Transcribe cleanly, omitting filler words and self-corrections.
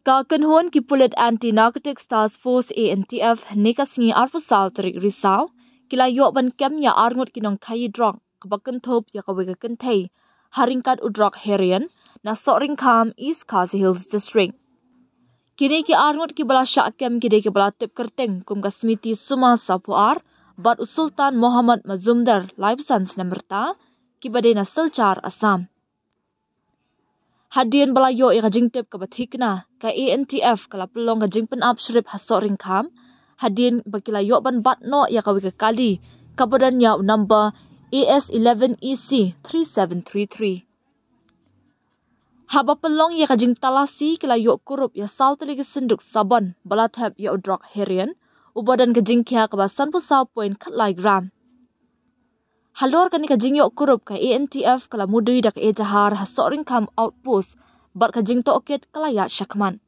Kalkenhon ki Pulit Anti-Narcotics Task Force ANTF nekasngi arpusal terik risau kila yok ban kem ya arngot kinong kayi drog kabakan top ya kawega kentai haringkat udrog herian na soring kam East Khasi Hills District. Kini ki arngot ki bala syak kem kide ki bala tip kerteng kum kasmiti suma sapuar bat usultan Muhammad Mazumdar Laibsan Senamerta ki badai na Silchar Assam. Hadian bala yo ika jing tip kabathikna ka ANTF kala pelong ka jing pen up shrip hasoring kam hadian bakila yo ban bat no ya kawika kali kabadan ya number AS11EC 3733. Haba pelong ya ka jing talasi kala yo kurup ya south ligi senduk sabon bala thap ya udrok herian ubadan ka jing kya kabasan pusau point khatlai gram. Halor kani ka jing yok kurup ka ANTF kala mudui dak e jahar hasoring kam outpost bat ka jing toket kala ya syakman.